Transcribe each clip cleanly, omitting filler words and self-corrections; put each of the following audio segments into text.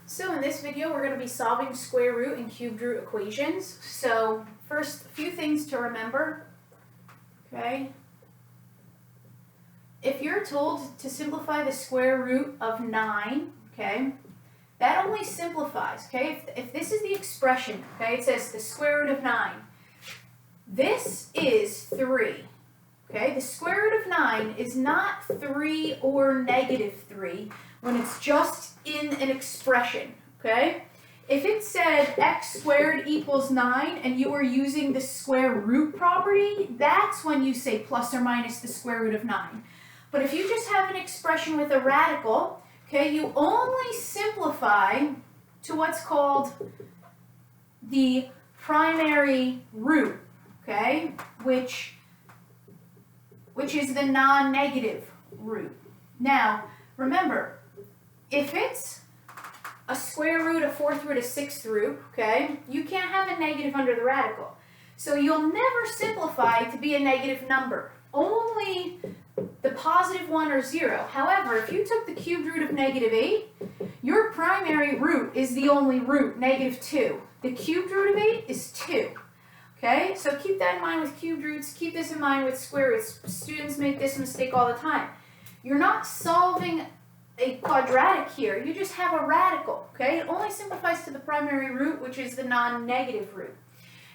So in this video, we're going to be solving square root and cubed root equations. So first, a few things to remember, okay? If you're told to simplify the square root of 9, okay, that only simplifies, okay? If this is the expression, okay, it says the square root of 9. This is 3, okay? The square root of 9 is not 3 or negative 3 when it's just in an expression, okay? If it said x squared equals 9 and you were using the square root property, that's when you say plus or minus the square root of 9. But if you just have an expression with a radical, okay, you only simplify to what's called the primary root, okay, which is the non-negative root. Now, remember, if it's a square root, a fourth root, a sixth root, okay, you can't have a negative under the radical. So you'll never simplify to be a negative number. Only the positive 1 or 0. However, if you took the cubed root of negative 8, your primary root is the only root, negative 2. The cubed root of 8 is 2. Okay, so keep that in mind with cubed roots. Keep this in mind with square roots. Students make this mistake all the time. You're not solving a quadratic here. You just have a radical. Okay, it only simplifies to the primary root, which is the non-negative root.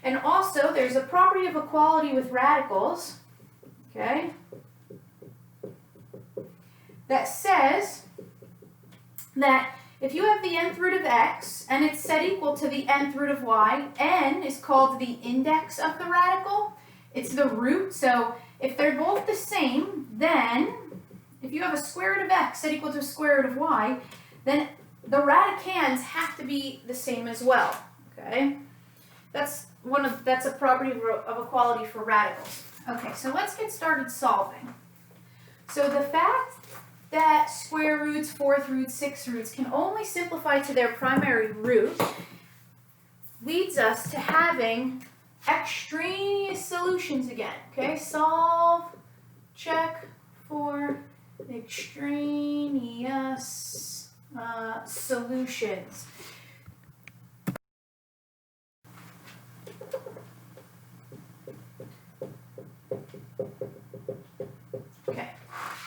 And also, there's a property of equality with radicals, okay, that says that if you have the nth root of x and it's set equal to the nth root of y, n is called the index of the radical. It's the root. So if they're both the same, then if you have a square root of x set equal to a square root of y, then the radicands have to be the same as well. Okay, that's a property of equality for radicals. Okay, so let's get started solving. So the fact that square roots, fourth roots, sixth roots can only simplify to their primary root leads us to having extraneous solutions again. Okay, solve, check for extraneous solutions. Okay,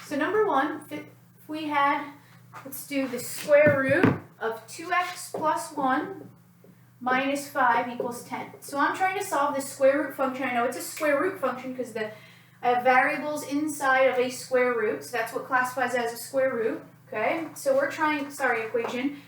so number one, if we had, let's do the square root of 2x plus 1 minus 5 equals 10. So I'm trying to solve this square root function. I know it's a square root function because I have variables inside of a square root, so that's what classifies as a square root. Okay, so we're trying, equation.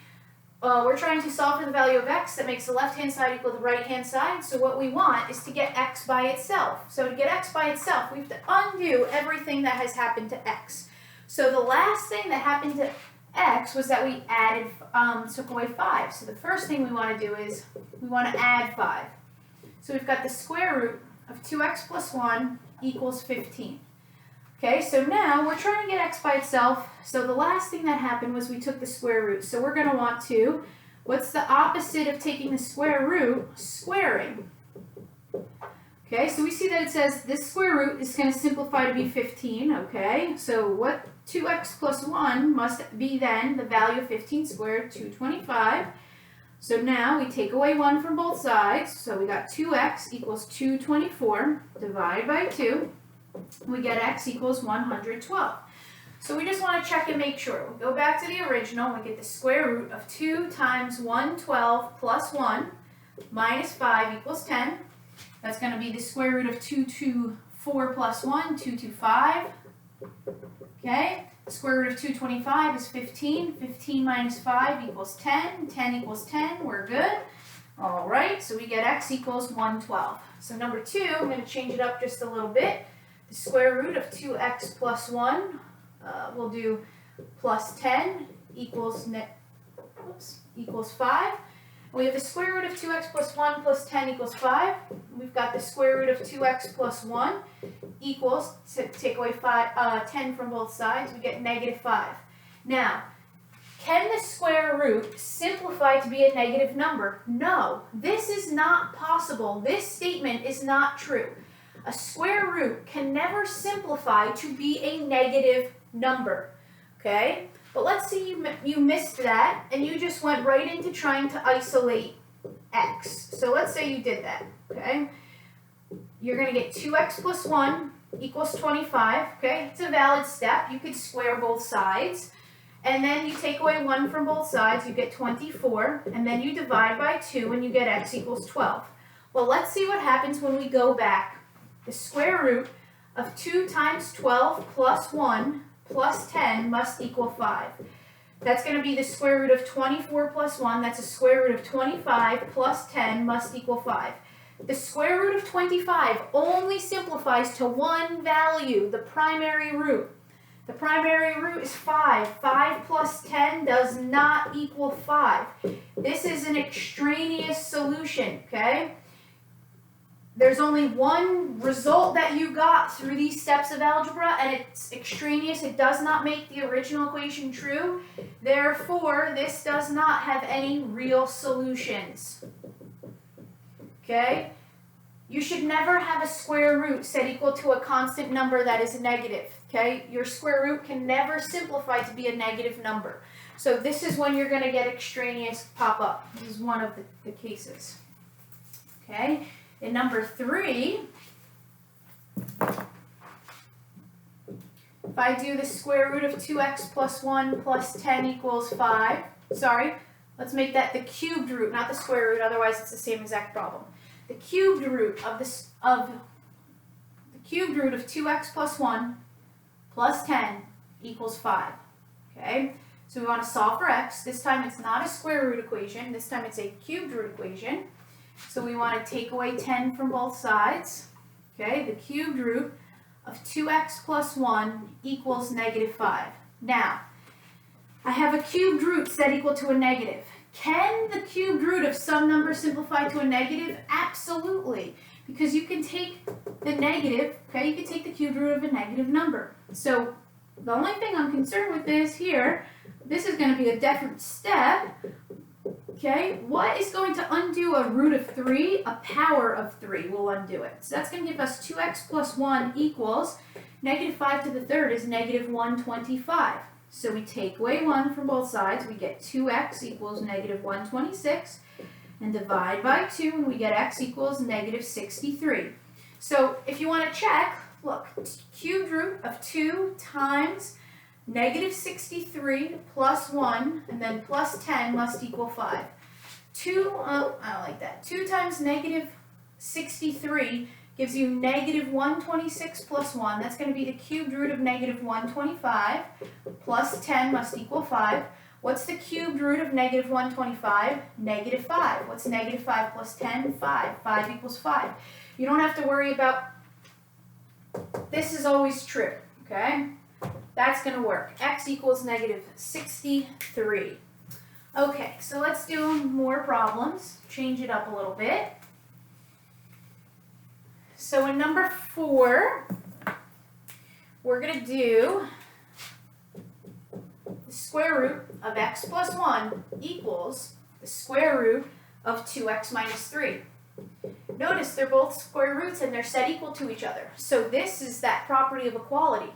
We're trying to solve for the value of x that makes the left-hand side equal to the right-hand side. So what we want is to get x by itself. So to get x by itself, we have to undo everything that has happened to x. So the last thing that happened to x was that we added, took away 5. So the first thing we want to do is we want to add 5. So we've got the square root of 2x plus 1 equals 15. Okay, so now we're trying to get x by itself. So the last thing that happened was we took the square root. So we're going to want to, what's the opposite of taking the square root? Squaring. Okay, so we see that it says this square root is going to simplify to be 15. Okay, so what 2x plus 1 must be then the value of 15 squared, 225. So now we take away 1 from both sides. So we got 2x equals 224 divided by 2. We get x equals 112. So we just want to check and make sure. We go back to the original. We get the square root of 2 times 112 plus 1 minus 5 equals 10. That's going to be the square root of 224 plus 1, 225. Okay, the square root of 225 is 15. 15 minus 5 equals 10. 10 equals 10. We're good. All right, so we get x equals 112. So number 2, I'm going to change it up just a little bit. The square root of 2x plus 1, we'll do plus 10 equals 5. We have the square root of 2x plus 1 plus 10 equals 5. We've got the square root of 2x plus 1 equals, to take away 10 from both sides, we get negative 5. Now, can the square root simplify to be a negative number? No, this is not possible. This statement is not true. A square root can never simplify to be a negative number, okay? But let's say you missed that and you just went right into trying to isolate x. So let's say you did that, okay? You're going to get 2x plus 1 equals 25, okay? It's a valid step. You could square both sides. And then you take away 1 from both sides, you get 24. And then you divide by 2 and you get x equals 12. Well, let's see what happens when we go back. The square root of 2 times 12 plus 1 plus 10 must equal 5. That's going to be the square root of 24 plus 1. That's a square root of 25 plus 10 must equal 5. The square root of 25 only simplifies to one value, the primary root. The primary root is 5. 5 plus 10 does not equal 5. This is an extraneous solution, okay? There's only one result that you got through these steps of algebra, and it's extraneous. It does not make the original equation true. Therefore, this does not have any real solutions. Okay? You should never have a square root set equal to a constant number that is negative. Okay? Your square root can never simplify to be a negative number. So this is when you're going to get extraneous pop up. This is one of the cases. Okay? In number 3, if I do the square root of 2x plus 1 plus 10 equals 5, sorry, let's make that the cubed root, not the square root, otherwise it's the same exact problem. The cubed root of 2x plus 1 plus 10 equals 5. Okay? So we want to solve for x. This time it's not a square root equation. This time it's a cubed root equation. So we want to take away 10 from both sides. Okay, the cubed root of 2x plus 1 equals negative 5. Now, I have a cubed root set equal to a negative. Can the cubed root of some number simplify to a negative? Absolutely. Because you can take the negative, okay, you can take the cubed root of a negative number. So the only thing I'm concerned with is here, this is going to be a different step. Okay, what is going to undo a root of 3? A power of 3 will undo it. So that's going to give us 2x plus 1 equals negative 5 to the third is negative 125. So we take away 1 from both sides. We get 2x equals negative 126. And divide by 2 and we get x equals negative 63. So if you want to check, look, cubed root of 2 times negative 63 plus 1, and then plus 10 must equal 5. I don't like that. 2 times negative 63 gives you negative 126 plus 1. That's going to be the cubed root of negative 125. Plus 10 must equal 5. What's the cubed root of negative 125? Negative 5. What's negative 5 plus 10? 5. 5 equals 5. You don't have to worry about, this is always true, okay? That's going to work. X equals negative 63. Okay, so let's do more problems. Change it up a little bit. So in number 4, we're going to do the square root of x plus 1 equals the square root of 2x minus 3. Notice they're both square roots and they're set equal to each other. So this is that property of equality.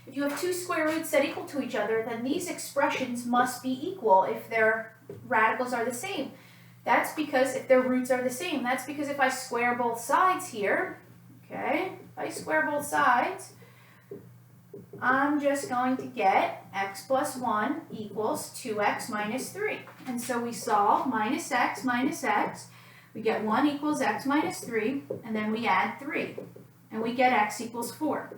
If you have two square roots set equal to each other, then these expressions must be equal if their radicals are the same. That's because if their roots are the same. That's because if I square both sides here, okay, if I square both sides, I'm just going to get x plus 1 equals 2x minus 3. And so we solve minus x. We get 1 equals x minus 3, and then we add 3. And we get x equals 4.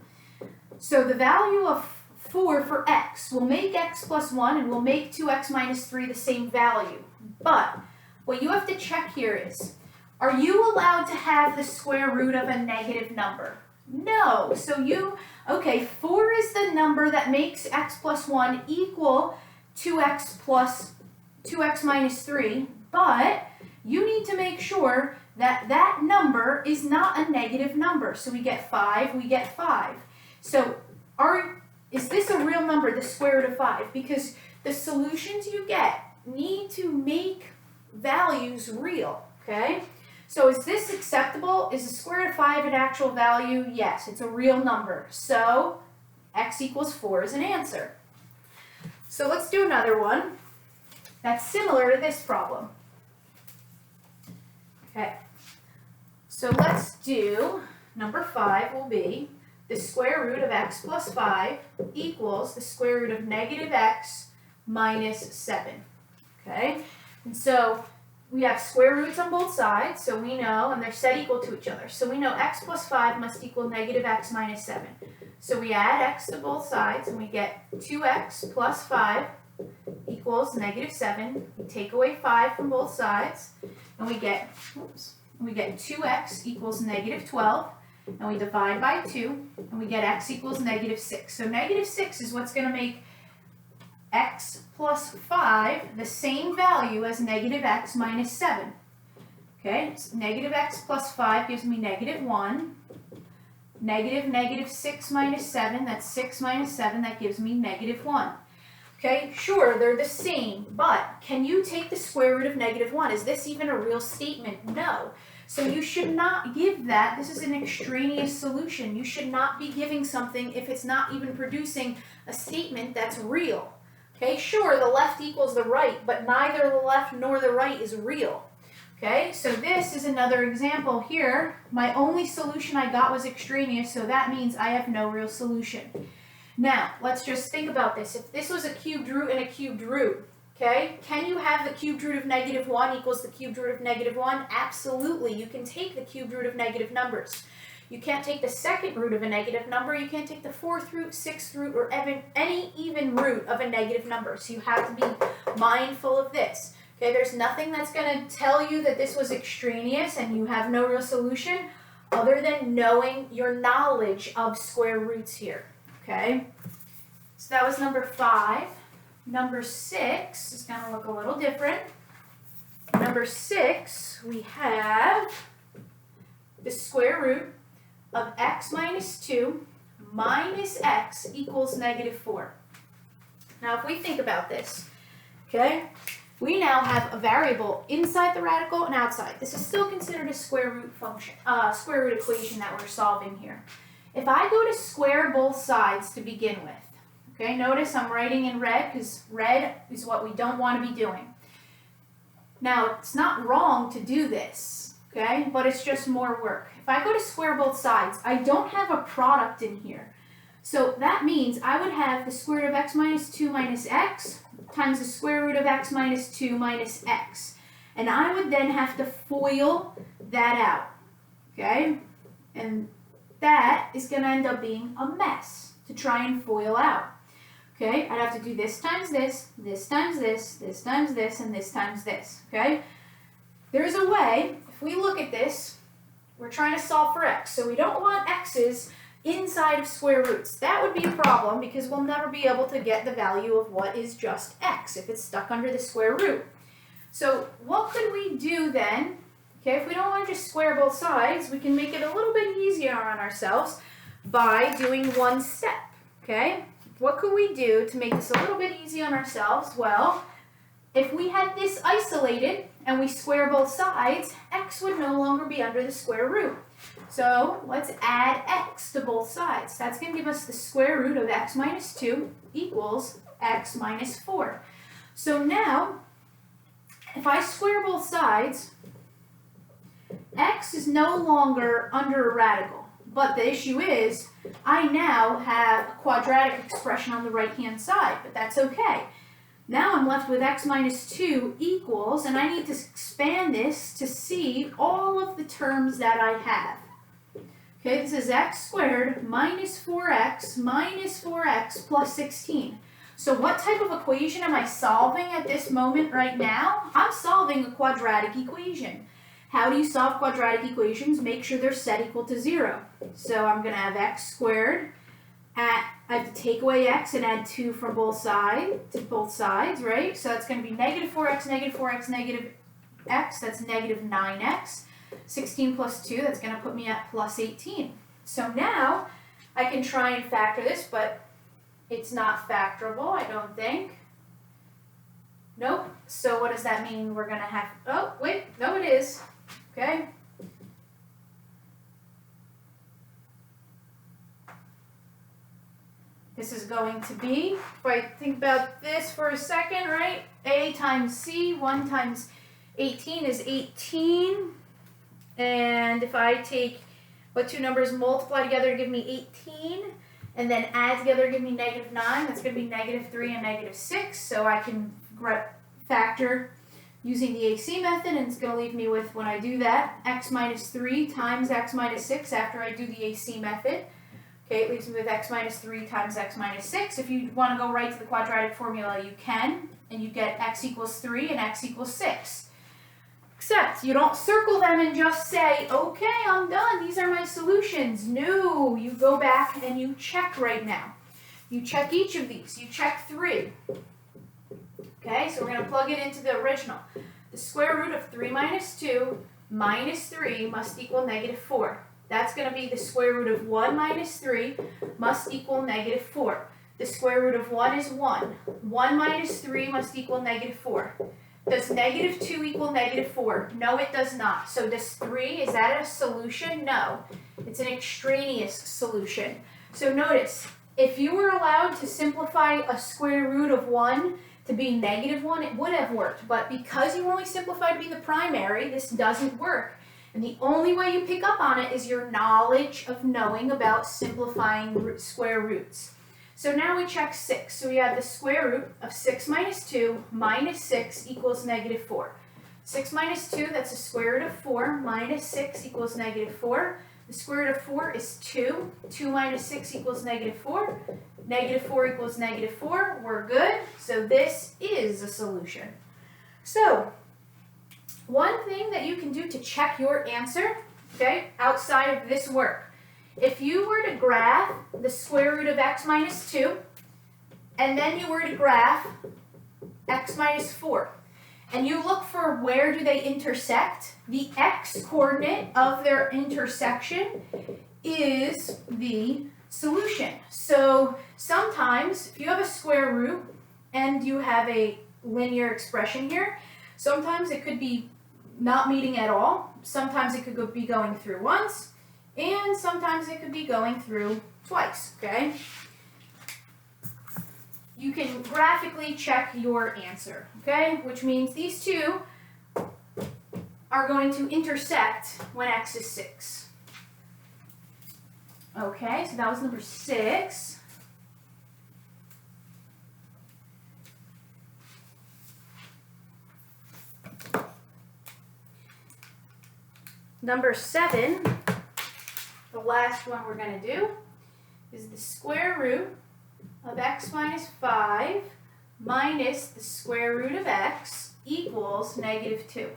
So the value of 4 for x will make x plus 1 and will make 2x minus 3 the same value. But what you have to check here is, are you allowed to have the square root of a negative number? No. So 4 is the number that makes x plus 1 equal 2x minus 3, but you need to make sure that that number is not a negative number. So we get 5, we get 5. So is this a real number, the square root of 5? Because the solutions you get need to make values real, okay? So is this acceptable? Is the square root of 5 an actual value? Yes, it's a real number. So x equals 4 is an answer. So let's do another one that's similar to this problem. Okay, so let's do number 5 will be the square root of x plus 5 equals the square root of negative x minus 7. Okay, and so we have square roots on both sides, so we know, and they're set equal to each other. So we know x plus 5 must equal negative x minus 7. So we add x to both sides, and we get 2x plus 5 equals negative 7. We take away 5 from both sides, and we get 2x equals negative 12. And we divide by 2, and we get x equals negative 6. So negative 6 is what's going to make x plus 5 the same value as negative x minus 7. Okay, so negative x plus 5 gives me negative 1. Negative 6 minus 7, that's 6 minus 7, that gives me negative 1. Okay, sure, they're the same, but can you take the square root of negative 1? Is this even a real statement? No. So you should not give that. This is an extraneous solution. You should not be giving something if it's not even producing a statement that's real. Okay, sure, the left equals the right, but neither the left nor the right is real. Okay, so this is another example here. My only solution I got was extraneous, so that means I have no real solution. Now, let's just think about this. If this was a cubed root and a cubed root, okay, can you have the cubed root of negative 1 equals the cubed root of negative 1? Absolutely. You can take the cubed root of negative numbers. You can't take the second root of a negative number. You can't take the fourth root, sixth root, or any even root of a negative number. So you have to be mindful of this. Okay, there's nothing that's going to tell you that this was extraneous and you have no real solution other than knowing your knowledge of square roots here. Okay, so that was number 5. Number 6 is going to look a little different. Number 6, we have the square root of x minus 2 minus x equals negative 4. Now, if we think about this, okay, we now have a variable inside the radical and outside. This is still considered a square root function, square root equation that we're solving here. If I go to square both sides to begin with, okay, notice I'm writing in red because red is what we don't want to be doing. Now, it's not wrong to do this, okay, but it's just more work. If I go to square both sides, I don't have a product in here. So that means I would have the square root of x minus 2 minus x times the square root of x minus 2 minus x. And I would then have to FOIL that out, okay? And that is going to end up being a mess to try and FOIL out. Okay, I'd have to do this times this, this times this, this times this, and this times this, okay? There's a way, if we look at this, we're trying to solve for x, so we don't want x's inside of square roots. That would be a problem because we'll never be able to get the value of what is just x if it's stuck under the square root. So what could we do then? Okay, if we don't want to just square both sides, we can make it a little bit easier on ourselves by doing one step, okay? What could we do to make this a little bit easy on ourselves? Well, if we had this isolated and we square both sides, x would no longer be under the square root. So let's add x to both sides. That's going to give us the square root of x minus 2 equals x minus 4. So now, if I square both sides, x is no longer under a radical. But the issue is, I now have a quadratic expression on the right-hand side, but that's okay. Now I'm left with x minus 2 equals, and I need to expand this to see all of the terms that I have. Okay, this is x squared minus 4x plus 16. So what type of equation am I solving at this moment right now? I'm solving a quadratic equation. How do you solve quadratic equations? Make sure they're set equal to 0. So I'm going to have x squared. I have to take away x and add 2 from both sides, right? So that's going to be negative 4x, negative x. That's negative 9x. 16 plus 2, that's going to put me at plus 18. So now I can try and factor this, but it's not factorable, I don't think. Nope. So what does that mean? We're going to have, oh, wait, no it is. Okay. This is going to be, if I think about this for a second, right? A times C, 1 times 18 is 18. And if I take what two numbers multiply together to give me 18, and then add together to give me -9, that's going to be -3 and -6. So I can factor using the AC method, and it's going to leave me with, when I do that, x minus 3 times x minus 6 after I do the AC method. Okay, it leaves me with x minus 3 times x minus 6. If you want to go right to the quadratic formula, you can, and you get x equals 3 and x equals 6. Except you don't circle them and just say, okay, I'm done, these are my solutions. No, you go back and you check right now. You check each of these. You check 3. Okay, so we're going to plug it into the original. The square root of 3 minus 2 minus 3 must equal -4. That's going to be the square root of 1 minus 3 must equal -4. The square root of 1 is 1. 1 minus 3 must equal -4. Does -2 equal -4? No, it does not. So does 3, is that a solution? No. It's an extraneous solution. So notice, if you were allowed to simplify a square root of 1 to be -1, it would have worked. But because you only simplified to be the primary, this doesn't work. And the only way you pick up on it is your knowledge of knowing about simplifying square roots. So now we check 6. So we have the square root of 6 minus 2 minus 6 equals -4. 6 minus 2, that's the square root of 4, minus 6 equals -4. The square root of 4 is 2. 2 minus 6 equals -4. -4 equals -4. We're good. So this is a solution. So one thing that you can do to check your answer, okay, outside of this work, if you were to graph the square root of x minus 2, and then you were to graph x minus 4, and you look for where do they intersect, the x coordinate of their intersection is the solution. So sometimes, if you have a square root and you have a linear expression here, sometimes it could be not meeting at all, sometimes it could be going through once, and sometimes it could be going through twice, okay? You can graphically check your answer, okay? Which means these two are going to intersect when x is 6. Okay, so that was number 6. Number 7, the last one we're going to do, is the square root of x minus 5 minus the square root of x equals -2.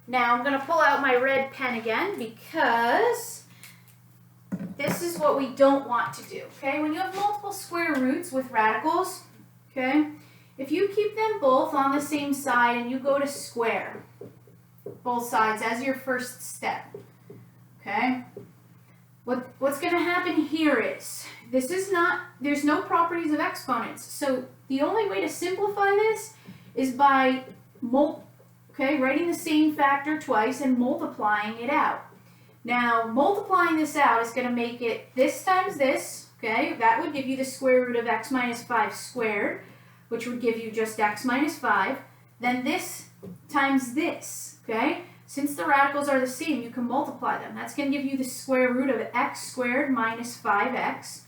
Now I'm going to pull out my red pen again because this is what we don't want to do, okay? When you have multiple square roots with radicals, okay, if you keep them both on the same side and you go to square both sides as your first step, okay, what's going to happen here is, this is not, there's no properties of exponents, so the only way to simplify this is by writing the same factor twice and multiplying it out. Now, multiplying this out is going to make it this times this, okay? That would give you the square root of x minus 5 squared, which would give you just x minus 5. Then this times this, okay? Since the radicals are the same, you can multiply them. That's going to give you the square root of x squared minus 5x.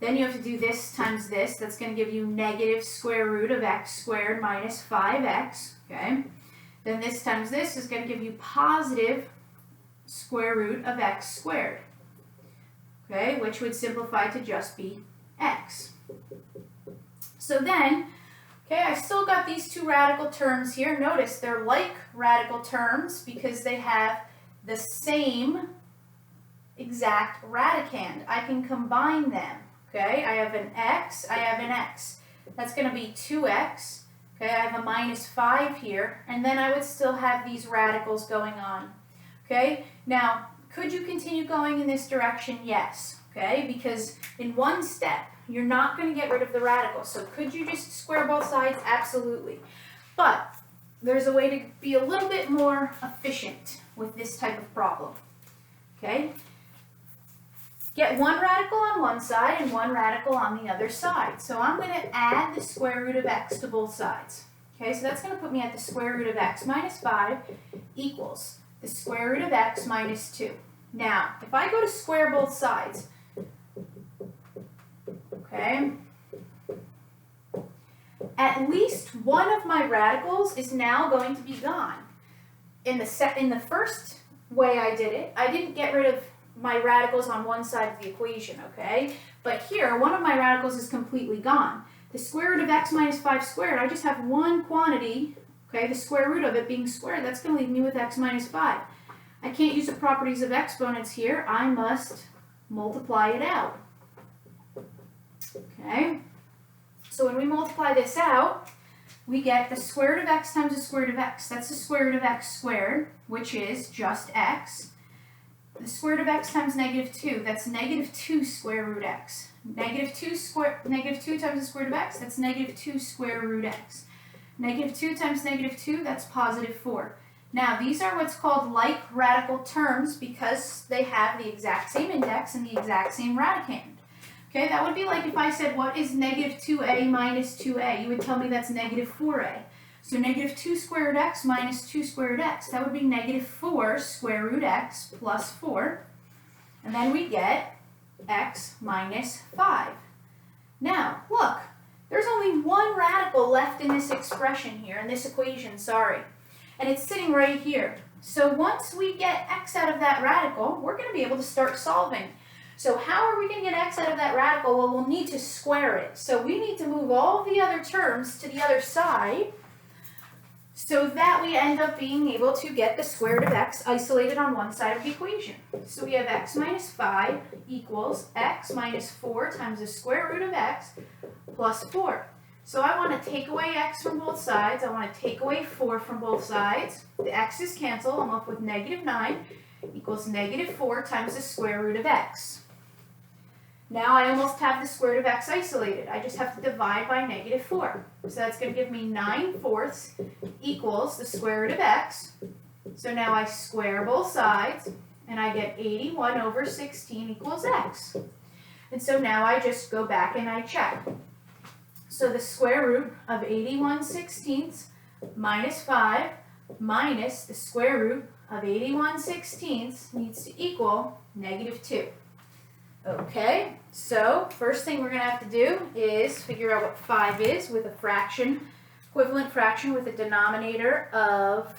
Then you have to do this times this. That's going to give you negative square root of x squared minus 5x, okay? Then this times this is going to give you positive square root of x squared, okay, which would simplify to just be x. So then, okay, I still got these two radical terms here. Notice they're like radical terms because they have the same exact radicand. I can combine them, okay? I have an x, I have an x. That's going to be 2x, okay? I have a minus 5 here, and then I would still have these radicals going on. Okay, now, could you continue going in this direction? Yes, okay, because in one step, you're not going to get rid of the radical. So could you just square both sides? Absolutely. But there's a way to be a little bit more efficient with this type of problem, okay? get one radical on one side and one radical on the other side. So I'm going to add the square root of x to both sides. Okay, so that's going to put me at the square root of x minus 5 equals the square root of x minus 2. Now, if I go to square both sides, okay, at least one of my radicals is now going to be gone. In the first way I did it, I didn't get rid of my radicals on one side of the equation, okay? But here, one of my radicals is completely gone. The square root of x minus 5 squared, I just have one quantity, okay, the square root of it being squared, that's going to leave me with x minus 5. I can't use the properties of exponents here. I must multiply it out. Okay? So when we multiply this out, we get the square root of x times the square root of x. That's the square root of x squared, which is just x. The square root of x times negative 2, that's negative 2 square root x. Negative 2 times the square root of x, that's negative 2 square root x. Negative 2 times negative 2, that's positive 4. Now, these are what's called like radical terms because they have the exact same index and the exact same radicand. Okay, that would be like if I said, what is negative 2a minus 2a? You would tell me that's negative 4a. So negative 2 square root x minus 2 square root x, that would be negative 4 square root x plus 4. And then we get x minus 5. Now, look, there's only one radical left in this expression here, in this equation, sorry. And it's sitting right here. So once we get x out of that radical, we're going to be able to start solving. So how are we going to get x out of that radical? Well, we'll need to square it. So we need to move all the other terms to the other side so that we end up being able to get the square root of x isolated on one side of the equation. So we have x minus 5 equals x minus 4 times the square root of x plus 4. So I want to take away x from both sides. I want to take away 4 from both sides. The x's cancel. I'm left with negative 9 equals negative 4 times the square root of x. Now I almost have the square root of x isolated. I just have to divide by negative 4. So that's going to give me 9/4 equals the square root of x. So now I square both sides, and I get 81 over 16 equals x. And so now I just go back and I check. So the square root of 81/16 minus 5 minus the square root of 81/16 needs to equal negative 2. Okay, so first thing we're going to have to do is figure out what 5 is with a fraction, equivalent fraction with a denominator of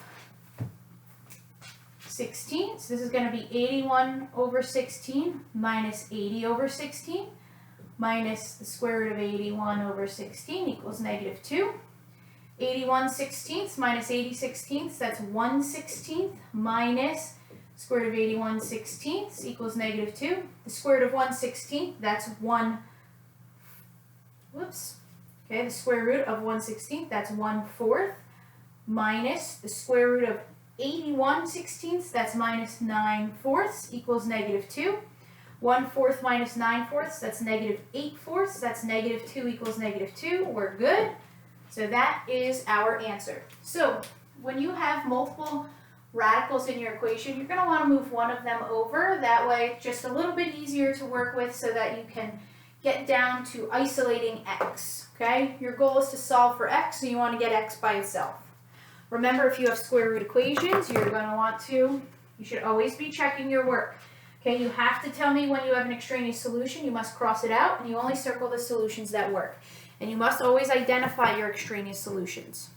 16. So this is going to be 81 over 16 minus 80 over 16 minus the square root of 81 over 16 equals negative 2. 81/16 minus 80/16, that's 1/16 minus square root of 81/16 equals negative 2. The square root of 1/16, that's 1, okay, the square root of 1/16, that's 1/4 minus the square root of 81/16, that's minus 9/4 equals negative 2. 1/4 minus 9/4, that's negative 8/4, that's negative 2 equals negative 2. We're good. So that is our answer. So when you have multiple radicals in your equation, you're going to want to move one of them over. That way it's just a little bit easier to work with so that you can get down to isolating x. Okay? Your goal is to solve for x, so you want to get x by itself. Remember, if you have square root equations, you should always be checking your work. Okay, you have to tell me when you have an extraneous solution. You must cross it out, and you only circle the solutions that work. And you must always identify your extraneous solutions.